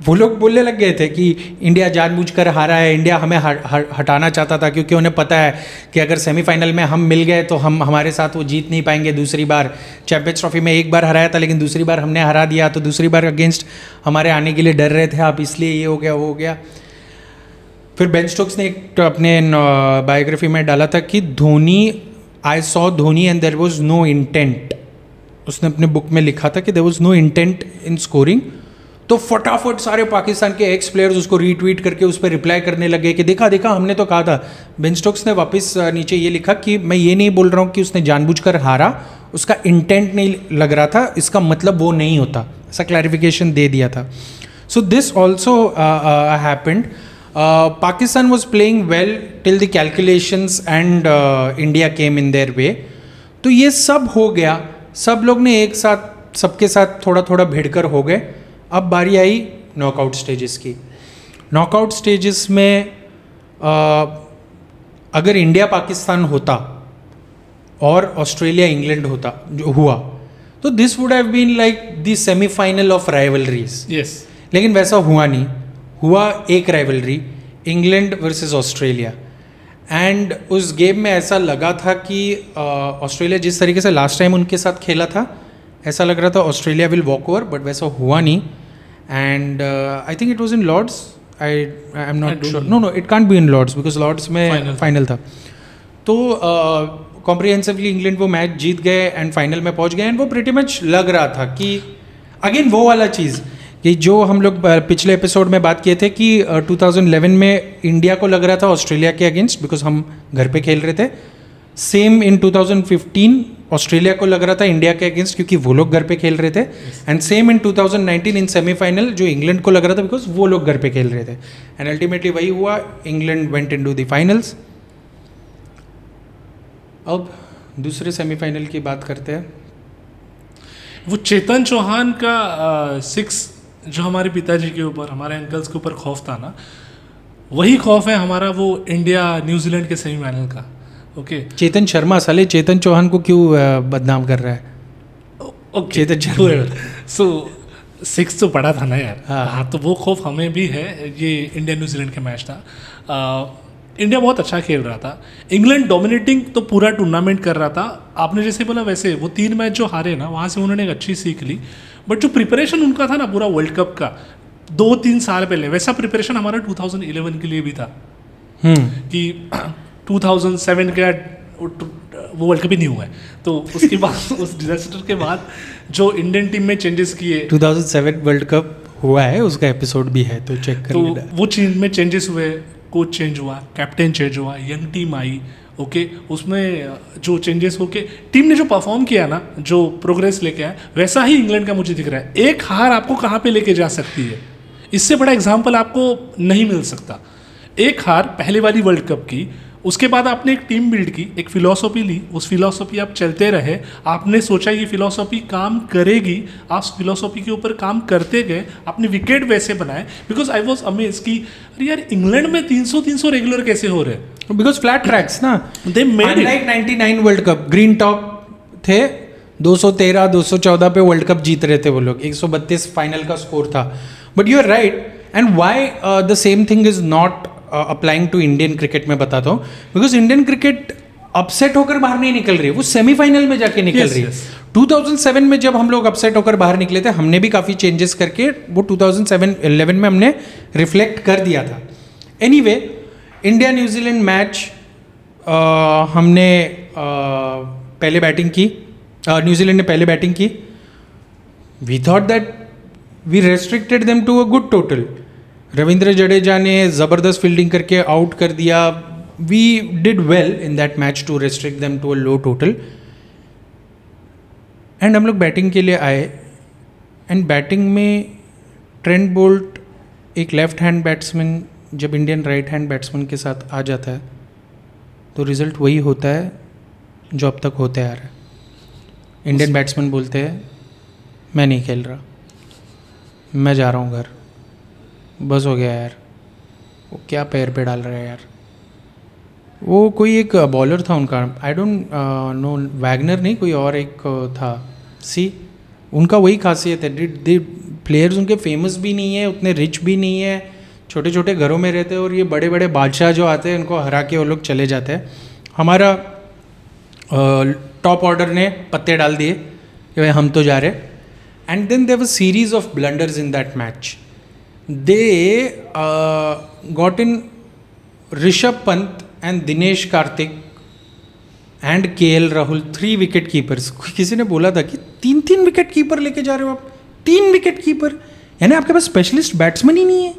वो लोग बोलने लग गए थे कि इंडिया जानबूझकर हारा है, इंडिया हमें हटाना चाहता था क्योंकि उन्हें पता है कि अगर सेमीफाइनल में हम मिल गए तो हम हमारे साथ वो जीत नहीं पाएंगे दूसरी बार. चैंपियंस ट्रॉफी में एक बार हराया था लेकिन दूसरी बार हमने हरा दिया, तो दूसरी बार अगेंस्ट हमारे आने के लिए डर रहे थे आप, इसलिए ये हो गया वो हो गया. फिर बेन स्टोक्स ने एक अपने बायोग्राफी में डाला था कि Dhoni, I saw Dhoni and there was no intent. उसने अपने बुक में लिखा था कि there was no intent in scoring. तो फटाफट सारे पाकिस्तान के एक्स प्लेयर्स उसको रीट्वीट करके उस पर रिप्लाई करने लगे कि देखा देखा हमने तो कहा था. बेन स्टोक्स ने वापस नीचे ये लिखा कि मैं ये नहीं बोल रहा हूँ कि उसने जानबूझकर हारा, उसका इंटेंट नहीं लग रहा था, इसका मतलब वो नहीं होता, ऐसा क्लैरिफिकेशन दे दिया था. So this also happened. Pakistan was playing well till the calculations and India came in their way. तो ये सब हो गया, सब लोग ने एक साथ सबके साथ थोड़ा थोड़ा भिड़कर हो गए. अब बारी आई नॉकआउट स्टेजेस की. नॉकआउट स्टेजेस में अगर इंडिया पाकिस्तान होता और ऑस्ट्रेलिया इंग्लैंड होता जो हुआ तो this would have been like the semifinal of rivalries. Yes. लेकिन वैसा हुआ नहीं. हुआ एक rivalry, England versus Australia. And उस गेम में ऐसा लगा था कि ऑस्ट्रेलिया जिस तरीके से लास्ट टाइम उनके साथ खेला था ऐसा लग रहा था Australia will walk over, but वैसा हुआ नहीं. And I think it was in Lord's, I am not sure. No it can't be in Lord's because Lord's में फाइनल था. तो कॉम्प्रिहेंसिवली इंग्लैंड वो मैच जीत गए एंड फाइनल में पहुंच गए. एंड वो प्रिटी मच लग रहा था कि अगेन वो वाला चीज़ कि जो हम लोग पिछले एपिसोड में बात किए थे कि 2011 में इंडिया को लग रहा था ऑस्ट्रेलिया के अगेंस्ट बिकॉज हम घर पे खेल रहे थे. सेम इन 2015 ऑस्ट्रेलिया को लग रहा था इंडिया के अगेंस्ट क्योंकि वो लोग घर पे खेल रहे थे. And same in 2019 in semifinal जो इंग्लैंड को लग रहा था बिकॉज वो लोग घर पे खेल रहे थे. एंड अल्टीमेटली वही हुआ, England went into the finals. अब दूसरे सेमीफाइनल की बात करते हैं. वो चेतन चौहान का 6 जो हमारे पिताजी के ऊपर, हमारे अंकल्स के ऊपर खौफ था ना, वही खौफ है हमारा वो इंडिया न्यूजीलैंड के सेमीफाइनल का. ओके. चेतन शर्मा, साले चेतन चौहान को क्यों बदनाम कर रहा है? ओके. चेतन शर्मा. सो 6 तो पड़ा था ना यार. हाँ. हाँ, तो वो खौफ हमें भी है. ये इंडिया न्यूजीलैंड का मैच था. इंडिया बहुत अच्छा खेल रहा था, इंग्लैंड डोमिनेटिंग तो पूरा टूर्नामेंट कर रहा था. आपने जैसे बोला वैसे वो 3 मैच जो हारे ना, वहाँ से उन्होंने एक अच्छी सीख ली. बट जो प्रिपरेशन उनका था ना पूरा वर्ल्ड कप का 2-3 साल पहले, वैसा प्रिपरेशन हमारा 2011 के लिए भी था. कि 2007 का वो वर्ल्ड कप ही नहीं हुआ है. तो उसके बाद उस डिजास्टर के बाद जो इंडियन टीम में चेंजेस किए, 2007 वर्ल्ड कप हुआ है, उसका एपिसोड भी है तो चेक कर तो लेना. वो चीज में चेंजेस हुए, कोच चेंज हुआ, कैप्टन चेंज हुआ, यंग टीम आई. ओके. उसमें जो चेंजेस होके टीम ने जो परफॉर्म किया ना, जो प्रोग्रेस लेके आया, वैसा ही इंग्लैंड का मुझे दिख रहा है. एक हार आपको कहाँ पे लेके जा सकती है, इससे बड़ा एग्जाम्पल आपको नहीं मिल सकता. एक हार पहले वाली वर्ल्ड कप की, उसके बाद आपने एक टीम बिल्ड की, एक फिलॉसफी ली, उस फिलॉसफी आप चलते रहे, आपने सोचा ये फिलॉसफी काम करेगी, आप उस फिलॉसफी के ऊपर काम करते गए, आपने विकेट वैसे बनाए. बिकॉज आई वॉज अमेज कि अरे यार इंग्लैंड में 300 रेगुलर कैसे हो रहे हैं. बिकॉज फ्लैट ट्रैक्स ना, they made it. Like 99 world cup green top थे, 213 214 पे वर्ल्ड कप जीत रहे थे वो लोग, 132 फाइनल का स्कोर था. But you are right. And why the same thing is not applying to Indian cricket में बताता हूँ. बिकॉज इंडियन क्रिकेट अपसेट होकर बाहर नहीं निकल रही है, वो सेमीफाइनल में जाके निकल रही है. 2007 में जब हम लोग अपसेट होकर बाहर निकले थे, हमने भी काफ़ी चेंजेस करके वो 2007-11 में हमने रिफ्लेक्ट कर दिया था. एनीवे, इंडिया न्यूजीलैंड मैच हमने पहले बैटिंग की, न्यूजीलैंड ने पहले बैटिंग की. We thought that we restricted them to a good total. Ravindra Jadeja ने ज़बरदस्त फील्डिंग करके आउट कर दिया. We did well in that match to restrict them to a low total. And हम लोग बैटिंग के लिए आए. एंड बैटिंग में ट्रेंट बोल्ट एक लेफ्ट हैंड बैट्समैन जब इंडियन राइट हैंड बैट्समैन के साथ आ जाता है तो रिज़ल्ट वही होता है जो अब तक होते आ रहा है. इंडियन बैट्समैन बोलते हैं मैं नहीं खेल रहा, मैं जा रहा हूँ घर, बस हो गया यार. वो क्या पैर पे डाल रहा है यार. वो कोई एक बॉलर था उनका, आई डोंट नो, वैगनर नहीं, कोई और एक था. सी, उनका वही खासियत है. प्लेयर्स उनके फेमस भी नहीं है, उतने रिच भी नहीं है, छोटे छोटे घरों में रहते हैं, और ये बड़े बड़े बादशाह जो आते हैं उनको हरा के वो लोग चले जाते हैं. हमारा टॉप ऑर्डर ने पत्ते डाल दिए कि भाई हम तो जा रहे. And then there was series of blunders in that match. They got in Rishabh Pant and Dinesh Karthik and KL Rahul, 3 wicket keepers. किसी ने बोला था कि 3 विकेट कीपर लेके जा रहे हो आप, 3 विकेट कीपर, यानी आपके पास स्पेशलिस्ट बैट्समैन ही नहीं है.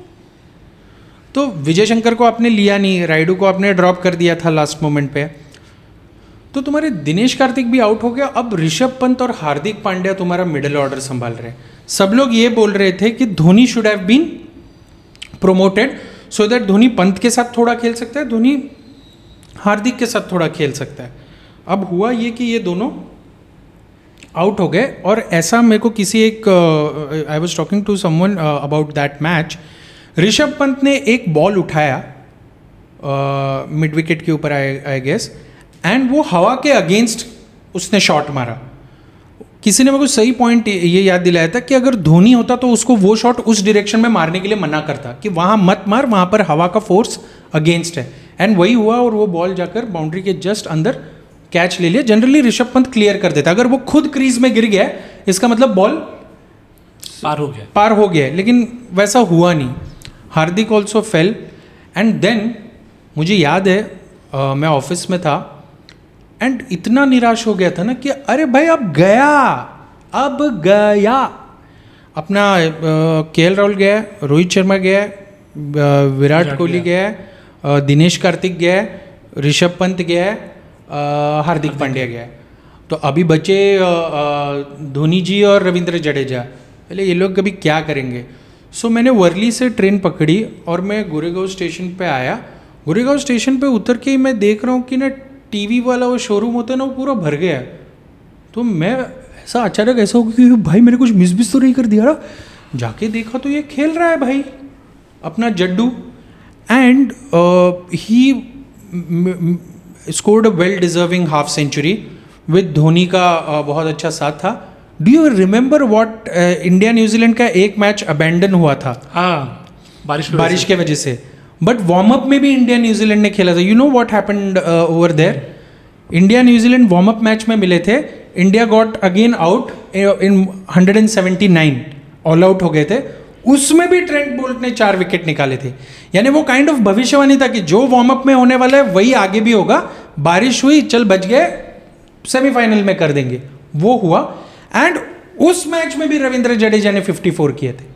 तो विजय शंकर को आपने लिया नहीं, राइडू को आपने ड्रॉप कर दिया था लास्ट मोमेंट पे, तो तुम्हारे दिनेश कार्तिक भी आउट हो गया. अब ऋषभ पंत और हार्दिक पांड्या तुम्हारा मिडिल ऑर्डर संभाल रहे हैं. सब लोग ये बोल रहे थे कि Dhoni should have been promoted so that Dhoni Pant के साथ थोड़ा खेल सकता है, धोनी हार्दिक के साथ थोड़ा खेल सकता है. अब हुआ ये कि ये दोनों आउट हो गए. और ऐसा मेरे को किसी एक, I was talking to someone about that match. Rishabh Pant ने एक बॉल उठाया मिड विकेट के ऊपर, आई गेस, एंड वो हवा के अगेंस्ट उसने शॉट मारा. किसी ने मेरे को सही पॉइंट ये याद दिलाया था कि अगर धोनी होता तो उसको वो शॉट उस डायरेक्शन में मारने के लिए मना करता कि वहाँ मत मार, वहाँ पर हवा का फोर्स अगेंस्ट है. एंड वही हुआ और वो बॉल जाकर बाउंड्री के जस्ट अंदर कैच ले लिया. जनरली ऋषभ पंत क्लियर कर देता, अगर वो खुद क्रीज में गिर गया इसका मतलब बॉल पार हो गया, लेकिन वैसा हुआ नहीं. हार्दिक ऑल्सो फेल. एंड देन मुझे याद है मैं ऑफिस में था एंड इतना निराश हो गया था ना कि अरे भाई अब गया. अपना केएल राहुल गया, रोहित शर्मा गया, विराट कोहली गया, दिनेश कार्तिक गया, ऋषभ पंत गया, हार्दिक पांड्या गया. तो अभी बचे धोनी जी और रविंद्र जडेजा. पहले ये लोग कभी क्या करेंगे. सो मैंने वर्ली से ट्रेन पकड़ी और मैं गोरेगांव स्टेशन पे आया. गोरेगांव स्टेशन पे उतर के ही मैं देख रहा हूँ कि ना टीवी वाला वो शोरूम होता है ना, वो पूरा भर गया है. तो मैं ऐसा अचानक ऐसा हो गया कि भाई मैंने कुछ मिस तो नहीं कर दिया ना. जाके देखा तो ये खेल रहा है भाई अपना Jaddu. And he scored a well deserving half century with Dhoni का बहुत अच्छा साथ था. Do you remember what India New Zealand का एक मैच अबैंडन हुआ था? हाँ, बारिश के वजह से. बट वार्म अप में भी इंडिया न्यूजीलैंड ने खेला था. You know what happened over there? India New Zealand warm up match में मिले थे. India got again out in 179, all out हो गए थे. उसमें भी ट्रेंट बोल्ट ने 4 विकेट निकाले थे. यानी वो काइंड ऑफ भविष्यवाणी था कि जो वार्म अप में होने वाला है वही आगे भी होगा. बारिश हुई, चल बच गए, सेमीफाइनल में कर देंगे. वो हुआ. एंड उस मैच में भी रविंद्र जडेजा ने 54 किए थे.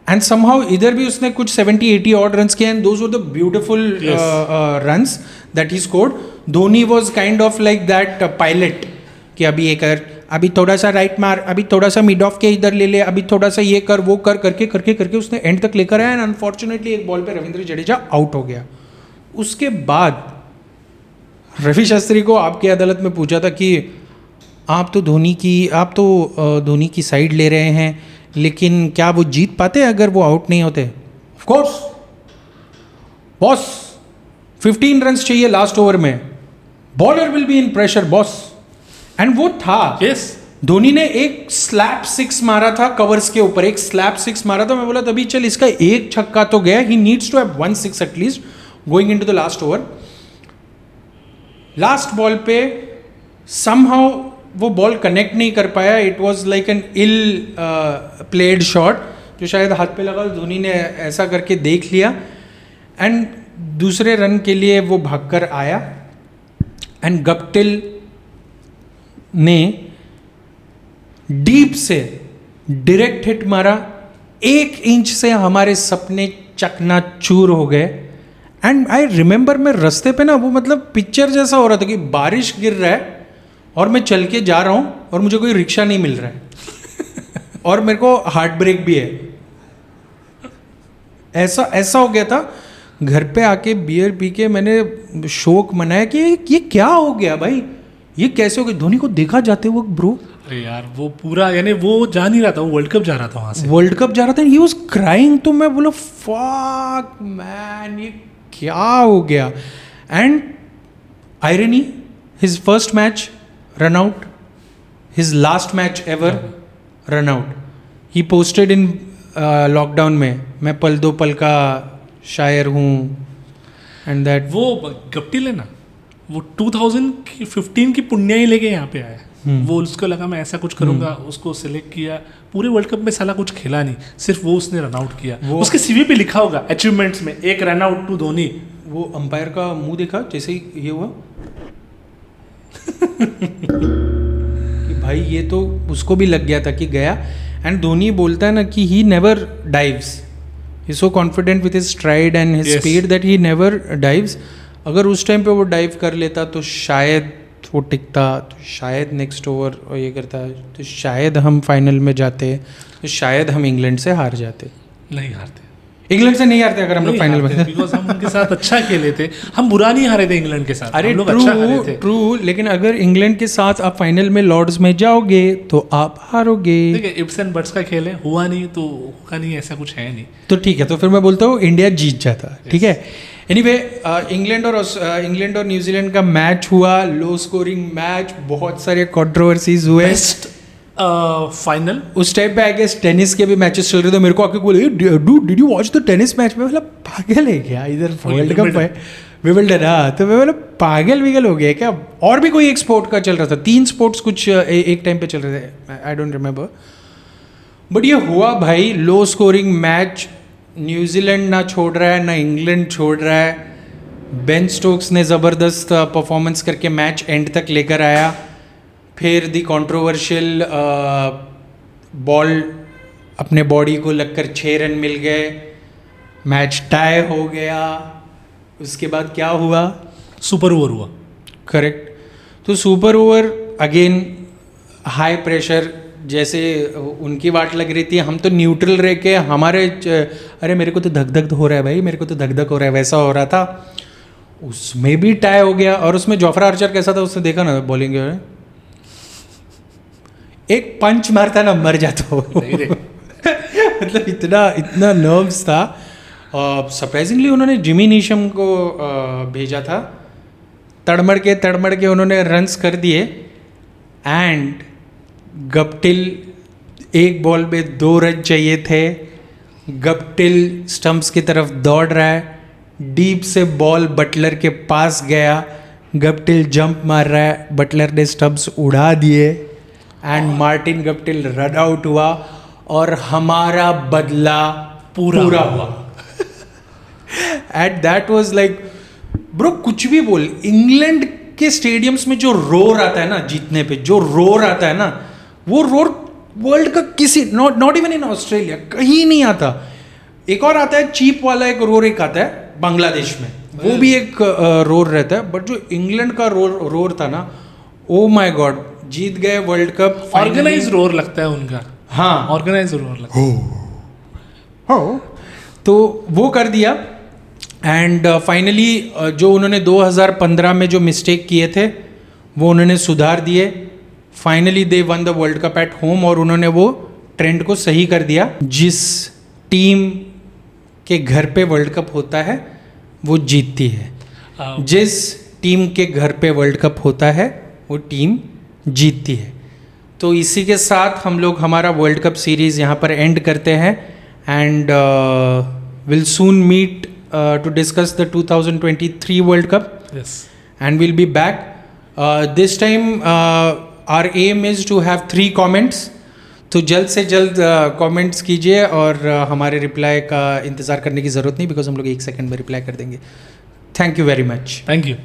एंड समहाउ इधर भी उसने कुछ 70-80 ऑड रन्स किए. And those were the beautiful runs that he scored. Dhoni was kind of like that pilot कि अभी ये कर, अभी थोड़ा सा राइट मार, अभी थोड़ा सा मिड ऑफ के इधर ले ले, अभी थोड़ा सा ये कर वो कर, करके करके करके उसने एंड तक लेकर आया एंड अनफॉर्चुनेटली एक बॉल पे रविंद्र जडेजा आउट हो गया. उसके बाद रवि शास्त्री को आपकी अदालत में पूछा था कि आप तो धोनी की साइड ले रहे हैं, लेकिन क्या वो जीत पाते अगर वो आउट नहीं होते? ऑफ कोर्स बॉस, 15 रन्स चाहिए लास्ट ओवर में, bowler will be in pressure boss. And वो था. यस, धोनी ने एक स्लैप 6 मारा था कवर्स के ऊपर, एक स्लैप 6 मारा था. मैं बोला तभी चल इसका एक छक्का तो गया, he needs to have 1 6 at least going into the last over. Last ball पे समहाउ वो बॉल कनेक्ट नहीं कर पाया. It was like an ill played shot जो शायद हाथ पे लगा. धोनी ने ऐसा करके देख लिया एंड दूसरे रन के लिए वो भागकर आया एंड गप्टिल ने डीप से डायरेक्ट हिट मारा. 1 इंच से हमारे सपने चकनाचूर हो गए. एंड आई रिमेंबर मैं रास्ते पे ना वो मतलब पिक्चर जैसा हो रहा था कि बारिश गिर रहा है और मैं चल के जा रहा हूँ और मुझे कोई रिक्शा नहीं मिल रहा है और मेरे को हार्ट ब्रेक भी है. ऐसा हो गया था. घर पे आके बियर पी के मैंने शोक मनाया कि ये क्या हो गया भाई, ये कैसे हो गया. धोनी को देखा जाते वक्त ब्रो, अरे यार वो पूरा यानी वो जा नहीं रहा था, वो वर्ल्ड कप जा रहा था वहां से, वर्ल्ड कप जा रहा था. He was crying. तो मैं बोला फक मैन, ये क्या हो गया. And irony, his first match run out, his last match ever run out. He posted in lockdown में, मैं पल दो पल का शायर हूँ एंड दैट. वो गप्टिल है ना, वो 2015 की पुण्य ही लेके यहाँ पे आया. वो उसको लगा मैं ऐसा कुछ करूंगा, उसको सिलेक्ट किया. पूरे वर्ल्ड कप में साला कुछ खेला नहीं, सिर्फ वो उसने रन आउट किया. उसके सीवी पे लिखा होगा अचीवमेंट्स में, एक रन आउट टू धोनी. वो अंपायर का मुंह देखा जैसे ही ये हुआ कि भाई ये तो उसको भी लग गया था कि गया. एंड धोनी बोलता है ना कि he never dives, he so confident with his STRIDE and his speed that he never dives. अगर उस टाइम पे वो डाइव कर लेता तो शायद वो टिकता, तो शायद नेक्स्ट ओवर ये करता, तो शायद हम फाइनल में जाते, तो शायद हम इंग्लैंड से हार जाते. नहीं हारते, इंग्लैंड से नहीं हारते अगर हम लोग फाइनल में, बिकॉज हम उनके साथ अच्छा खेले थे. हम बुरा नहीं हारे थे इंग्लैंड के साथ. अरे लोग अच्छा हारे थे. ट्रू. लेकिन अगर इंग्लैंड के साथ आप फाइनल में लॉर्ड्स में जाओगे तो आप हारोगे. देखिए इप्स एंड बट्स का खेल है, हुआ नहीं तो होगा नहीं, ऐसा कुछ है नहीं. तो ठीक है, तो फिर मैं बोलता हूँ इंडिया जीत जाता. ठीक है. एनीवे, इंग्लैंड और न्यूजीलैंड का मैच हुआ, लो स्कोरिंग मैच, बहुत सारे कंट्रोवर्सीज हुए. Best final. उस टाइम पे आई गेस टेनिस के भी मैचेस चल रहे थे. मेरे को आके बोले dude did you watch the tennis match? में मतलब पागल है क्या, इधर वर्ल्ड कप है, विंबलडन. हाँ, तो मैं बोला पागल विगल हो गया क्या. और भी कोई एक स्पोर्ट का चल रहा था, 3 स्पोर्ट्स कुछ एक टाइम पे चल रहे थे, आई डोंट रिमेंबर. बट ये हुआ भाई, लो स्कोरिंग मैच. न्यूजीलैंड ना छोड़ रहा है ना इंग्लैंड छोड़ रहा है. बेन स्टोक्स ने ज़बरदस्त परफॉर्मेंस करके मैच एंड तक लेकर आया. फिर दी कंट्रोवर्शियल बॉल अपने बॉडी को लगकर 6 रन मिल गए, मैच टाई हो गया. उसके बाद क्या हुआ? सुपर ओवर हुआ. करेक्ट. तो super over again high pressure, जैसे उनकी वाट लग रही थी, हम तो न्यूट्रल रह के हमारे अरे मेरे को तो धक धक हो रहा है भाई, मेरे को तो धक धक हो रहा है, वैसा हो रहा था. उसमें भी टाई हो गया. और उसमें जोफ्रा आर्चर कैसा था, उसने देखा ना बॉलिंग, एक पंच मारता ना मर जाता मतलब इतना नर्व्स था. सरप्राइजिंगली उन्होंने जिमी नीशम को भेजा था. तड़मड़ के उन्होंने रन्स कर दिए. एंड गप्टिल, एक बॉल पे 2 रन चाहिए थे. गप्टिल स्टंप्स की तरफ दौड़ रहा है, डीप से बॉल बटलर के पास गया. गप्टिल जंप मार रहा है, बटलर ने स्टंप्स उड़ा दिए and Martin Guptill run out हुआ और हमारा बदला पूरा हुआ. And that was like bro, कुछ भी बोल, इंग्लैंड के स्टेडियम्स में जो रोर आता है ना जीतने पे, जो रोर आता है ना, वो रोर वर्ल्ड का किसी नॉट इवन इन ऑस्ट्रेलिया कहीं नहीं आता. एक और आता है चीप वाला एक रोर, एक आता है बांग्लादेश में, वो भी एक रोर रहता है. बट जो इंग्लैंड का रोर था ना, ओ माय गॉड, जीत गए वर्ल्ड कप ऑर्गेनाइज रोर लगता है उनका, हाँ ऑर्गेनाइज रोर लगता है। तो वो कर दिया एंड फाइनली जो उन्होंने 2015 में जो मिस्टेक किए थे वो उन्होंने सुधार दिए। Finally they one the world cup at home और उन्होंने वो ट्रेंड को सही कर दिया। जिस टीम के घर पे वर्ल्ड कप होता है वो जीतती है, जिस टीम के घर पे वर्ल्ड कप होता है वो टीम जीतती है। तो इसी के साथ हम लोग हमारा वर्ल्ड कप सीरीज़ यहाँ पर एंड करते हैं and will soon meet to discuss the 2023 world cup yes and we'll be back. This time our aim is to have 3 comments. तो जल्द से जल्द कमेंट्स कीजिए और हमारे रिप्लाई का इंतज़ार करने की ज़रूरत नहीं, बिकॉज हम लोग 1 सेकंड में रिप्लाई कर देंगे। Thank you very much. Thank you.